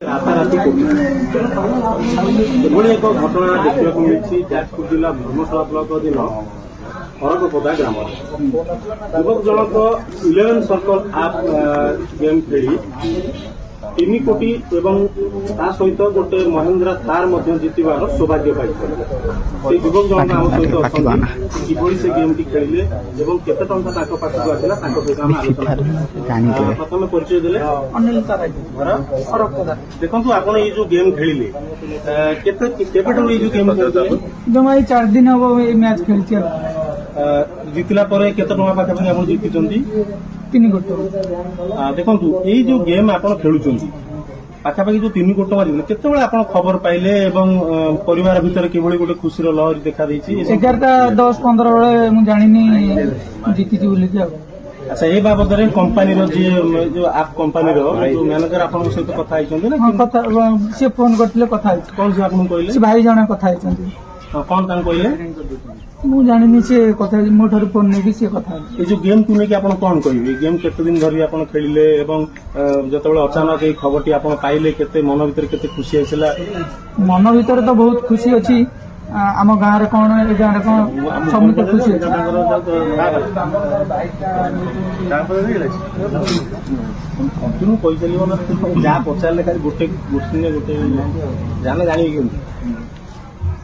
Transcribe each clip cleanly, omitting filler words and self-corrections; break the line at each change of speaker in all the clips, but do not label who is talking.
राताराति एभली एक घटना देखा मिली जाजपुर जिला धर्मशाला ब्लॉक अधीन हरकपदा ग्राम युवक जनक 11 सर्कल आप गेम खेली 3 कोटी एवं ता सहित गोटे महिंद्रा थार जीतबार सौभाग्य पाई युवक जनक आम सहित अच्छा किभली से गेम टी खेलिले एवं केते टंका ताको पाखकु आसिला ताको सहित हम आलोचना प्रथम परिचय देले अनिल ताराई हरकपदा देखंतु आपण ये जो गेम खेलिले केते केबेटो ये जो गेम खेलिले जमा 4 दिन हो ए मैच खेलछि जीतला परे केते टंका पाखकु आपण जीतिचंदी 3 कोटी देखो ये जो गेम आप खेलुंट पाखापाखि जो 3 कोटी टंका केते आप खबर पाइले एवं परिवार भितर किभली गोटे खुशी लहरी देखा 11:10-15 बेले मु जानिनी जीति बोली अच्छा ये बाबद कंपनी जो आप कंपनी जो मैनेजर आप सहित कथा सी फोन करते कथा कौन से आपको कहले भाई जन कथा कौन कहले मु जानी से कथा मो फोन नहीं सी कथा ये जो गेम को लेकिन आप कौन कहे गेम केते दिन धरी आप खेलिले एवं जतबेले अचानक ये खबर टी आप पाइले केते मन भीतर केते खुशी आसिला मन भीतर तो बहुत खुशी अच्छी आम गाँव रे कौन ए गाँव रे कौन समस्त खुशी कंटिन्यू कही चलो ना जहाँ पचारे खाली गोटे गोटे गोटे जाने जानी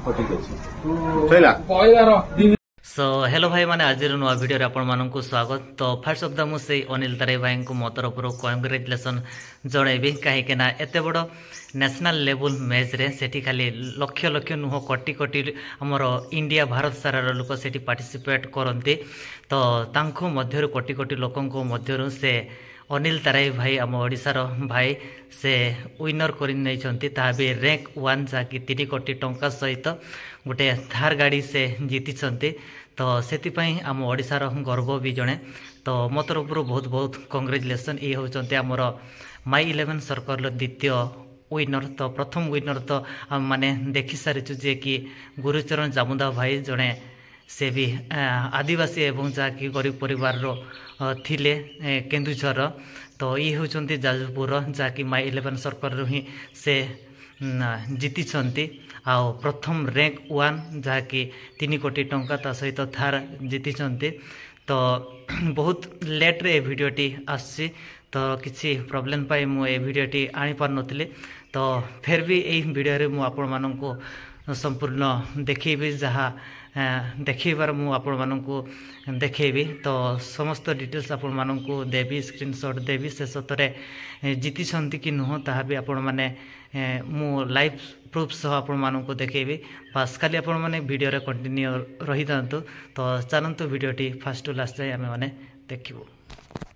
ठीक अच्छे
सो हेलो भाई माने आज नुआ वीडियो रे आपण मानकु स्वागत। तो फर्स्ट ऑफ द मु से अनिल ताराई भाई को मो तरफ कंग्रेचुलेसन जनइबी कहीं ना एत बड़ नेशनल लेवल मैच रे सेठी खाली लक्ष लक्ष नुह कोटी कोटी हमर इंडिया भारत सारा लोक सेठी पार्टिसिपेट करते तो तांको मध्य कोटी कोटी लोकंको मध्य से अनिल ताराई भाई आम ओडिशार भाई से विनर कर भी रैंक 1 जहाँकि 3 कोटी टंका सहित गोटे थार गाड़ी से जीति तो से आम ओडिशार गर्व भी जड़े तो मो तरफ बहुत बहुत कंग्रेचुलेसन ये होती आमर माई 11 सर्कल द्वितीय विनर तो प्रथम विनर तो आम मैंने देखी सारीचु जे कि गुरुचरण जामुदा भाई जड़े से भी आदिवासी एवं जहाँकि गरीब परिवार थिले केन्दुझर तो ये होती जाजपुर जहाँकि माई 11 सर्कल ही से जीति आओ प्रथम रैंक 1 जहाँकि 3 कोटी टंका ता सहित थार जीति तो बहुत लेट रे वीडियोटी आसी तो किसी प्रॉब्लम पाई मु ए वीडियोटी आनी पार नथिले तो फिर भी यही वीडियो रे मु आपण माननकु संपूर्ण देखिबी जहाँ देखिबार मु आपण माननकु देखिबी तो समस्त डिटेल्स आपण माननकु देबी स्क्रीनशॉट देबी से सतरे जीति छंती कि नुह ताहा भी आपण माने मु लाइव प्रूफ सह आपण माननकु देखिबी बस खाली आपण माने वीडियो रे कंटिन्यू रही थांतु तो चलंतु वीडियोटी फर्स्ट टू लास्ट जाय आमे माने देखिबो।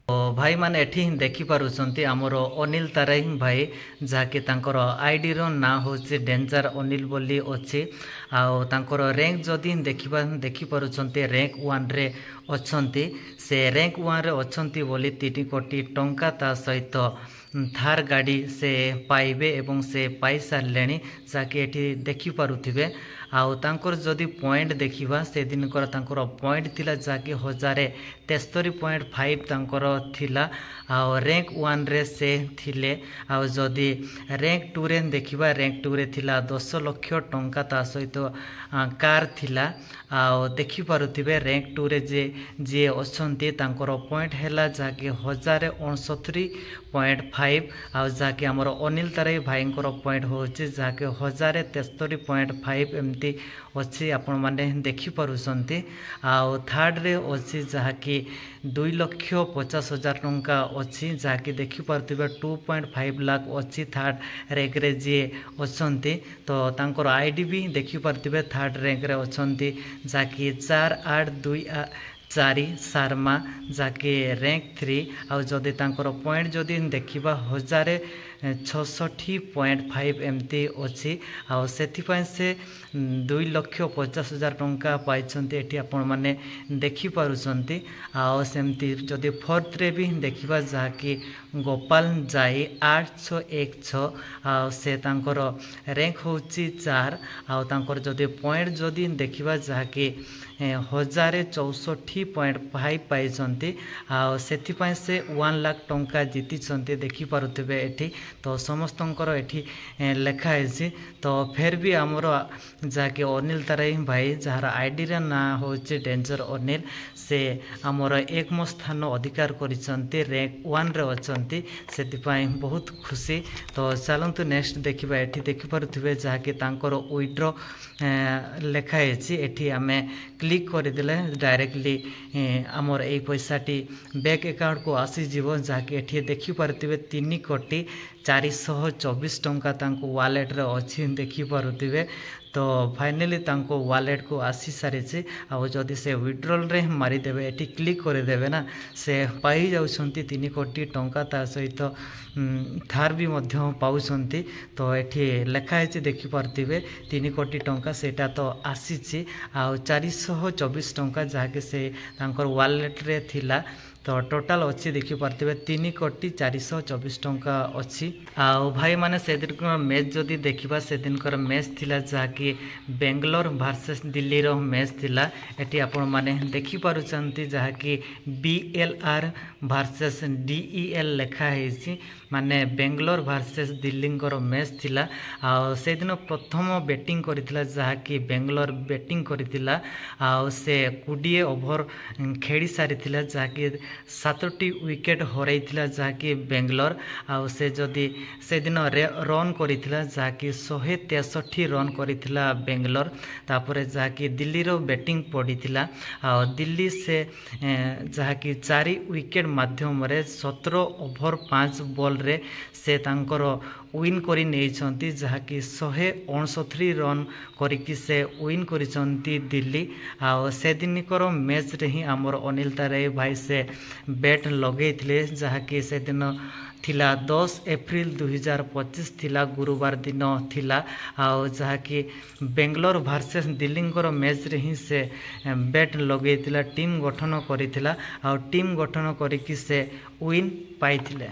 तो भाई माने एठी देखि पारुछंती हमर अनिल ताराई भाई जहाँकि तांकर आईडी रो ना होचे डेंजर अनिल बोली अछि आउ तांकर रैंक जदि देखि पारुछंती रैंक 1 रे अछंती से रैंक 1 रे अछंती बोली 3 कोटी टंका ता सहित थार गाड़ी से पाइबे एवं से पाई सारे जहाँकि एठी देखि पारुथिबे आउ तांकर जदि पॉइंट देखिबा से दिन कर तांकर पॉइंट थिला जहाँकि 1073.5 तांकर थिला आउ रैंक 1 रे से थिले आउ जदि रैंक 2 रे देखिबा रैंक 2 रे थिला 10 लाख टंका ता सहित कार थिला आउ देखि पारुथिबे रैंक 2 रे जे अछंती तांकर पॉइंट हैला जहाँकि 1069.5 आउ जहाँकि हमर अनिल ताराई भाईंकर पॉइंट होची जहाँकि 1073.5 एमती अच्छी आपण माने देखि पारुछंती आउ थर्ड रे अच्छी जहाँकि 2,50,000 टंका अच्छी जहाँकि देखि पारुथिबे 2.5 लाख अच्छी थर्ड रैंक रे जी अछंती तो तांकर आईडी भी देखि पारुथिबे थर्ड रैंक रे अछंती जहाँकि 4824 शर्मा जहाँकि रैंक 3 आउ जदि तांकर पॉइंट जदि देखिबा 1066.5 एमती अच्छी आउ सेथिपाई से 2,50,000 टंका पाइछंती एठी आपण माने देखि पारुछंती आउ सेमती जदि फोर्थ रे भी देखिबा जहाँकि गोपाल जाई 816 आउ से तांकर रैंक होची 4 आउ तांकर जदि पॉइंट जदि देखिबा जहाँकि 1064.5 पाई से 1 लाख टंका जीति देखि पारुथिबे एठी तो समस्तंकर एठी लेखाई तो फिर भी आमर जहाँकि अनिल ताराई भाई जार आईडी रा ना हो डेंजर अनिल से आमर एकम स्थान अधिकार करिसंती रैंक 1 रे अछंती सेतिपाई बहुत खुशी। तो चलतु नेक्स्ट देखा ये देखिपे जहाँकि विड्रो लेखाई एठी आमे क्लिक करदेले डायरेक्टली आमर ए पैसाटी बैंक अकाउंट को आसीଯିव जहाँकि एठी देखिपे 3 कोटी 424 टंका तांको वालेट रे अछि देखिपे। तो फाइनली तांको वालेट को आसी सारी आदि से विड्रॉल रे मारिदेवे एटी क्लिक करदेवे ना से पाई जाउछंती 3 कोटी टंका ता सहित थार भी मध्य पाउछंती। तो एठी लेखा है देखिपे 3 कोटी टंका सेटा तो आसी आ 424 टंका जहाँकि से तांकर वालेट रे थिला। तो टोटाल अच्छी देखिपे 3 कोटी 424 टंका अच्छी। आउ भाई माने से दिन मैच जदि देखा से दिन मैच थिला जहाँकि बेंगलोर वर्सेस दिल्ली रो मैच थिला। एटी आपण माने देखि पारुचंती जहाँकि BLR वर्सेस DEL लेखा है माने बेंगलोर वर्सेस दिल्ली मैच थिला। आ से दिन प्रथम बैटिंग करिथिला जहाँकि बेंगलोर बैटिंग करिथिला आ से 20 ओवर खेली सारिथिला जहाँकि 7टी विकेट हरैथिला जहाँकि बेंगलोर आ से जदि से दिन रन करिथिला जहाँकि 163 रन करिथिला बेंगलोर। तापर जहाँकि दिल्ली रो बैटिंग पड़ीथिला आ दिल्ली से जहाँकि 4 विकेट माध्यम रे 17 ओवर 5 बॉल रे से तांकर विन करी नेइछंती जहाँकि 169 रन करिकि से विन करिछंती दिल्ली। आ से दिनकर मैच रे ही आमर अनिल ताराई भाई से बैट लगेइथिले जहाँकि से दिन थिला 10 एप्रिल 2025 थिला गुरुवार दिन थिला। आ जहाँकि बेंगलोर वर्सेस दिल्ली मैच रे ही से बैट लगेइथिला टीम गठन करिथिला आ टीम गठन करिकि से विन पाइथिले।